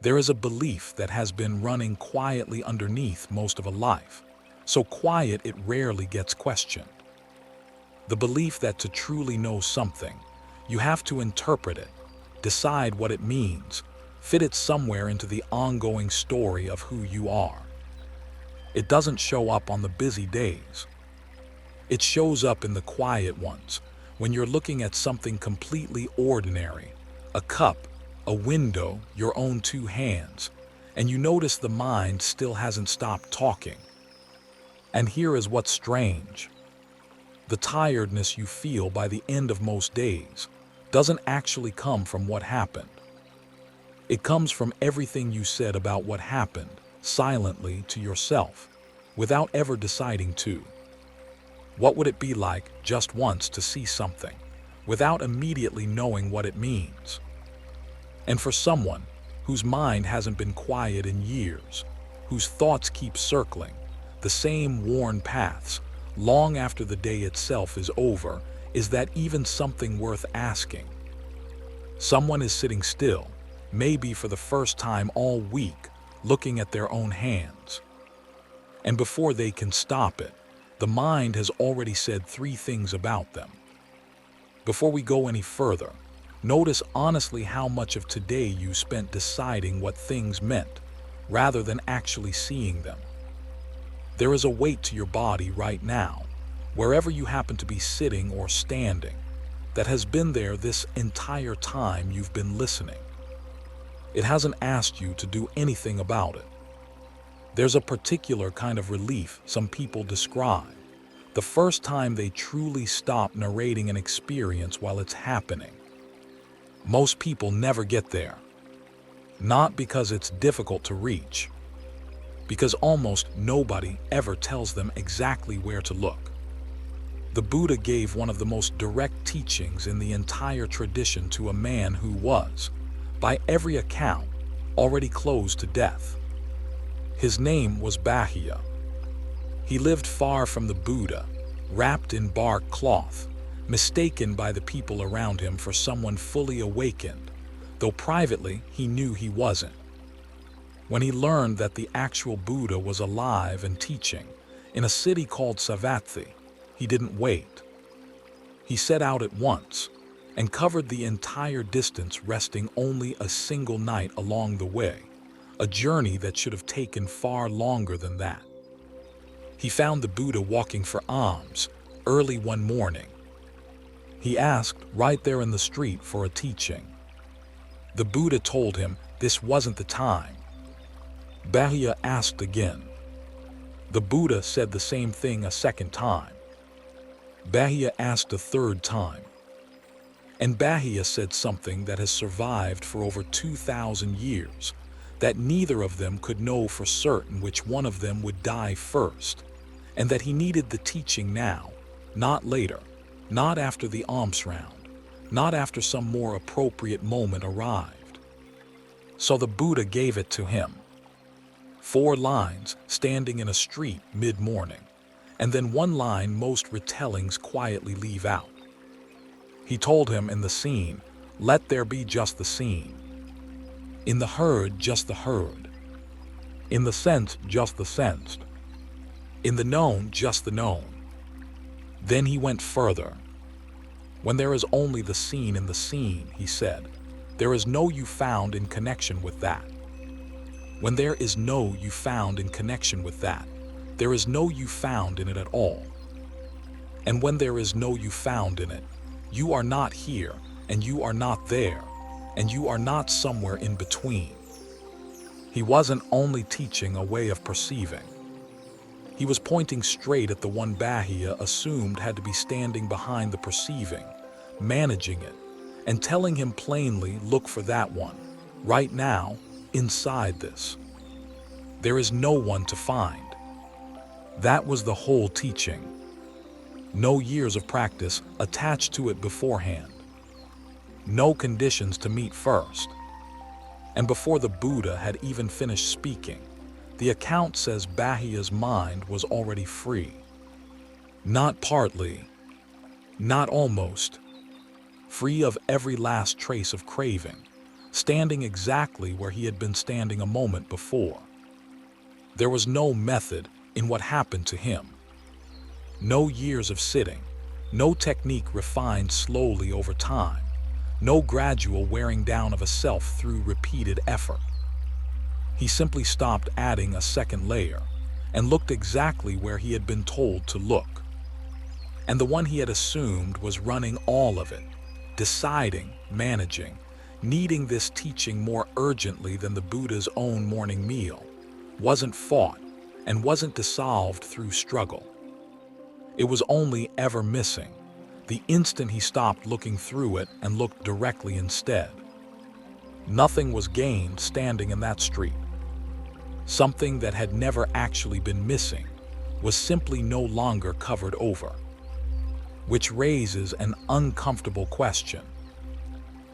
There is a belief that has been running quietly underneath most of a life, so quiet it rarely gets questioned. The belief that to truly know something, you have to interpret it, decide what it means, fit it somewhere into the ongoing story of who you are. It doesn't show up on the busy days. It shows up in the quiet ones, when you're looking at something completely ordinary, a cup, a window, your own two hands, and you notice the mind still hasn't stopped talking. And here is what's strange. The tiredness you feel by the end of most days doesn't actually come from what happened. It comes from everything you said about what happened, silently to yourself, without ever deciding to. What would it be like just once to see something, without immediately knowing what it means? And for someone whose mind hasn't been quiet in years, whose thoughts keep circling the same worn paths long after the day itself is over, is that even something worth asking? Someone is sitting still, maybe for the first time all week, looking at their own hands. And before they can stop it, the mind has already said 3 things about them. Before we go any further, notice honestly how much of today you spent deciding what things meant, rather than actually seeing them. There is a weight to your body right now, wherever you happen to be sitting or standing, that has been there this entire time you've been listening. It hasn't asked you to do anything about it. There's a particular kind of relief some people describe, the first time they truly stop narrating an experience while it's happening. Most people never get there. Not because it's difficult to reach, because almost nobody ever tells them exactly where to look. The Buddha gave one of the most direct teachings in the entire tradition to a man who was, by every account, already close to death. His name was Bāhiya. He lived far from the Buddha, wrapped in bark cloth, mistaken by the people around him for someone fully awakened, though privately he knew he wasn't. When he learned that the actual Buddha was alive and teaching in a city called Savatthi, he didn't wait. He set out at once and covered the entire distance, resting only a single night along the way, a journey that should have taken far longer than that. He found the Buddha walking for alms early one morning. He asked right there in the street for a teaching. The Buddha told him this wasn't the time. Bāhiya asked again. The Buddha said the same thing a second time. Bāhiya asked a third time. And Bāhiya said something that has survived for over 2,000 years, that neither of them could know for certain which one of them would die first, and that he needed the teaching now, not later, not after the alms round, not after some more appropriate moment arrived. So the Buddha gave it to him. 4 lines standing in a street mid-morning, and then 1 line most retellings quietly leave out. He told him in the scene, let there be just the scene. In the herd, just the herd. In the sense, just the sensed. In the known, just the known. Then he went further. When there is only the seen in the seen, he said, there is no you found in connection with that. When there is no you found in connection with that, there is no you found in it at all. And when there is no you found in it, you are not here, and you are not there, and you are not somewhere in between. He wasn't only teaching a way of perceiving. He was pointing straight at the one Bāhiya assumed had to be standing behind the perceiving, managing it, and telling him plainly, look for that one, right now, inside this. There is no one to find. That was the whole teaching. No years of practice attached to it beforehand. No conditions to meet first. And before the Buddha had even finished speaking, the account says Bāhiya's mind was already free. Not partly, not almost. Free of every last trace of craving, standing exactly where he had been standing a moment before. There was no method in what happened to him. No years of sitting, no technique refined slowly over time, no gradual wearing down of a self through repeated effort. He simply stopped adding a second layer and looked exactly where he had been told to look. And the one he had assumed was running all of it, deciding, managing, needing this teaching more urgently than the Buddha's own morning meal, wasn't fought and wasn't dissolved through struggle. It was only ever missing, the instant he stopped looking through it and looked directly instead. Nothing was gained standing in that street. Something that had never actually been missing was simply no longer covered over. Which raises an uncomfortable question.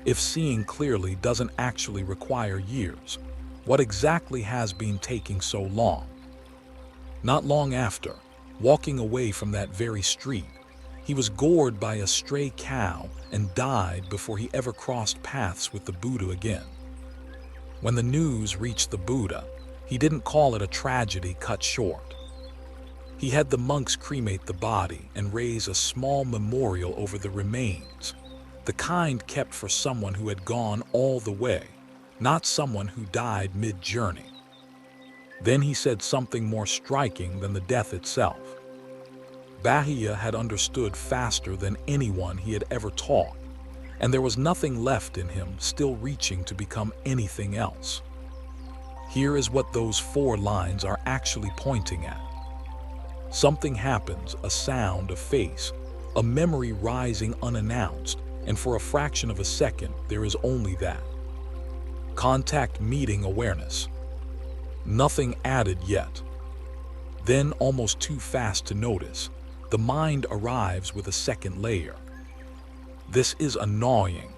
If seeing clearly doesn't actually require years, what exactly has been taking so long? Not long after, walking away from that very street, he was gored by a stray cow and died before he ever crossed paths with the Buddha again. When the news reached the Buddha, he didn't call it a tragedy cut short. He had the monks cremate the body and raise a small memorial over the remains, the kind kept for someone who had gone all the way, not someone who died mid-journey. Then he said something more striking than the death itself. Bāhiya had understood faster than anyone he had ever taught, and there was nothing left in him still reaching to become anything else. Here is what those 4 lines are actually pointing at. Something happens, a sound, a face, a memory rising unannounced, and for a fraction of a second, there is only that. Contact meeting awareness. Nothing added yet. Then, almost too fast to notice, the mind arrives with a second layer. This is annoying.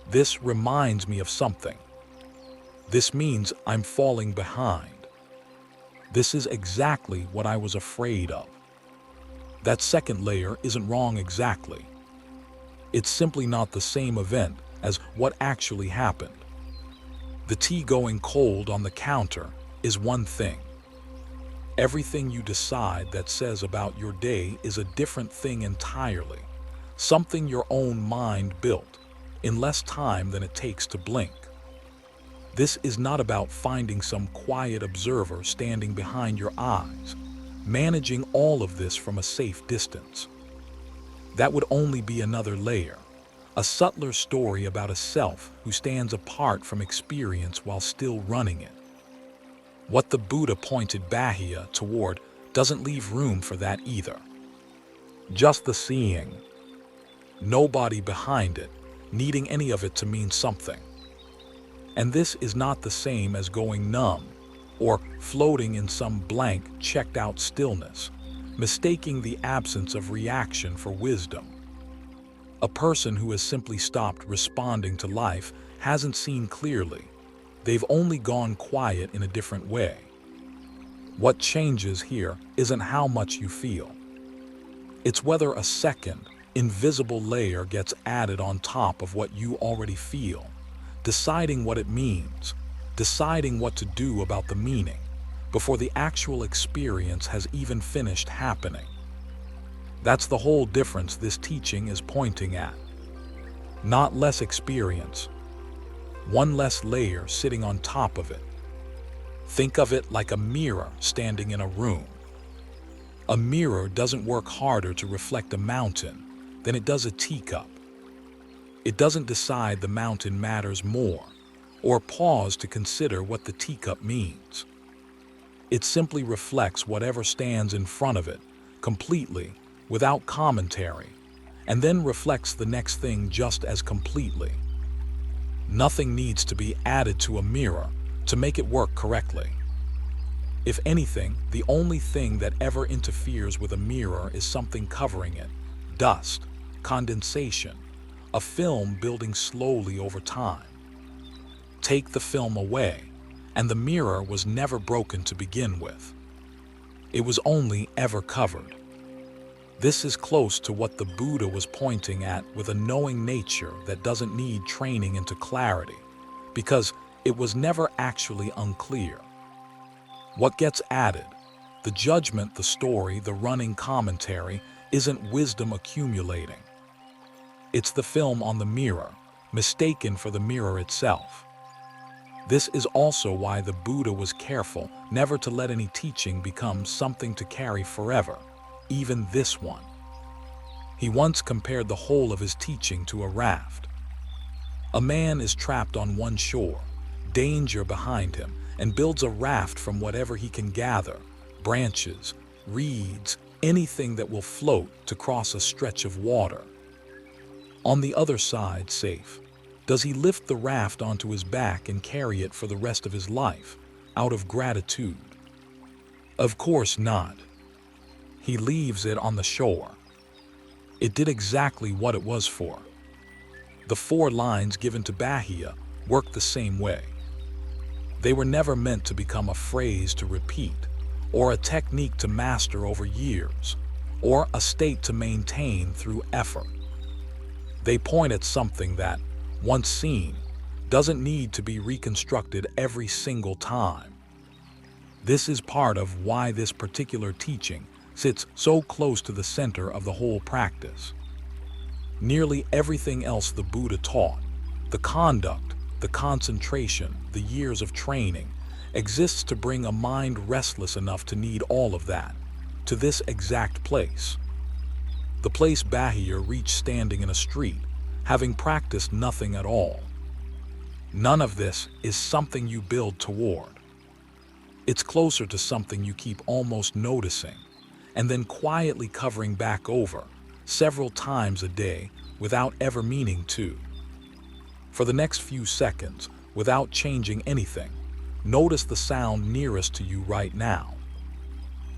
This reminds me of something. This means I'm falling behind. This is exactly what I was afraid of. That second layer isn't wrong exactly. It's simply not the same event as what actually happened. The tea going cold on the counter is one thing. Everything you decide that says about your day is a different thing entirely, something your own mind built, in less time than it takes to blink. This is not about finding some quiet observer standing behind your eyes, managing all of this from a safe distance. That would only be another layer, a subtler story about a self who stands apart from experience while still running it. What the Buddha pointed Bāhiya toward doesn't leave room for that either. Just the seeing. Nobody behind it, needing any of it to mean something. And this is not the same as going numb or floating in some blank, checked-out stillness, mistaking the absence of reaction for wisdom. A person who has simply stopped responding to life hasn't seen clearly. They've only gone quiet in a different way. What changes here isn't how much you feel. It's whether a second, invisible layer gets added on top of what you already feel, deciding what it means, deciding what to do about the meaning, before the actual experience has even finished happening. That's the whole difference this teaching is pointing at. Not less experience, one less layer sitting on top of it. Think of it like a mirror standing in a room. A mirror doesn't work harder to reflect a mountain than it does a teacup. It doesn't decide the mountain matters more, or pause to consider what the teacup means. It simply reflects whatever stands in front of it, completely, without commentary, and then reflects the next thing just as completely. Nothing needs to be added to a mirror to make it work correctly. If anything, the only thing that ever interferes with a mirror is something covering it: dust, condensation, a film building slowly over time. Take the film away, and the mirror was never broken to begin with. It was only ever covered. This is close to what the Buddha was pointing at with a knowing nature that doesn't need training into clarity, because it was never actually unclear. What gets added, the judgment, the story, the running commentary, isn't wisdom accumulating. It's the film on the mirror, mistaken for the mirror itself. This is also why the Buddha was careful never to let any teaching become something to carry forever, even this one. He once compared the whole of his teaching to a raft. A man is trapped on one shore, danger behind him, and builds a raft from whatever he can gather, branches, reeds, anything that will float to cross a stretch of water. On the other side, safe, does he lift the raft onto his back and carry it for the rest of his life, out of gratitude? Of course not. He leaves it on the shore. It did exactly what it was for. The 4 lines given to Bāhiya work the same way. They were never meant to become a phrase to repeat, or a technique to master over years, or a state to maintain through effort. They point at something that, once seen, doesn't need to be reconstructed every single time. This is part of why this particular teaching sits so close to the center of the whole practice. Nearly everything else the Buddha taught, the conduct, the concentration, the years of training, exists to bring a mind restless enough to need all of that, to this exact place. The place Bāhiya reached standing in a street, having practiced nothing at all. None of this is something you build toward. It's closer to something you keep almost noticing, and then quietly covering back over, several times a day, without ever meaning to. For the next few seconds, without changing anything, notice the sound nearest to you right now.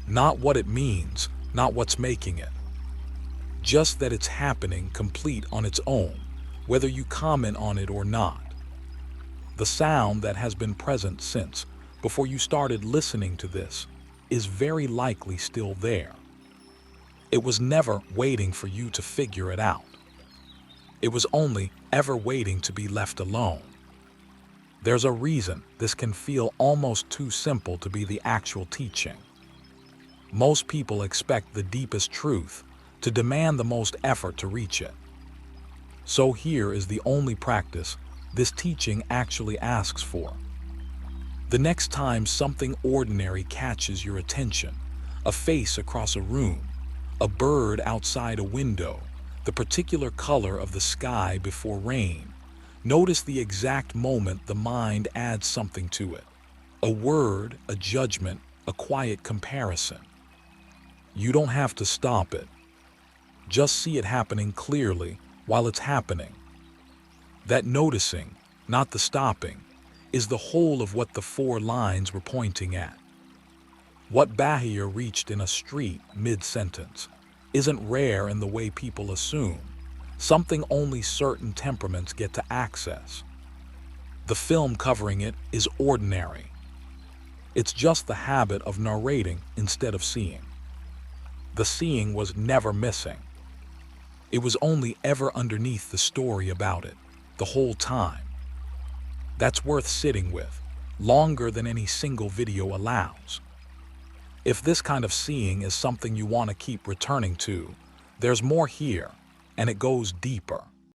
Not what it means, not what's making it. Just that it's happening complete on its own, whether you comment on it or not. The sound that has been present since, before you started listening to this, is very likely still there. It was never waiting for you to figure it out. It was only ever waiting to be left alone. There's a reason this can feel almost too simple to be the actual teaching. Most people expect the deepest truth, to demand the most effort to reach it. So here is the only practice this teaching actually asks for. The next time something ordinary catches your attention, a face across a room, a bird outside a window, the particular color of the sky before rain, notice the exact moment the mind adds something to it. A word, a judgment, a quiet comparison. You don't have to stop it. Just see it happening clearly while it's happening. That noticing, not the stopping, is the whole of what the 4 lines were pointing at. What Bāhiya reached in a street mid-sentence isn't rare in the way people assume, something only certain temperaments get to access. The film covering it is ordinary. It's just the habit of narrating instead of seeing. The seeing was never missing. It was only ever underneath the story about it, the whole time. That's worth sitting with, longer than any single video allows. If this kind of seeing is something you want to keep returning to, there's more here, and it goes deeper.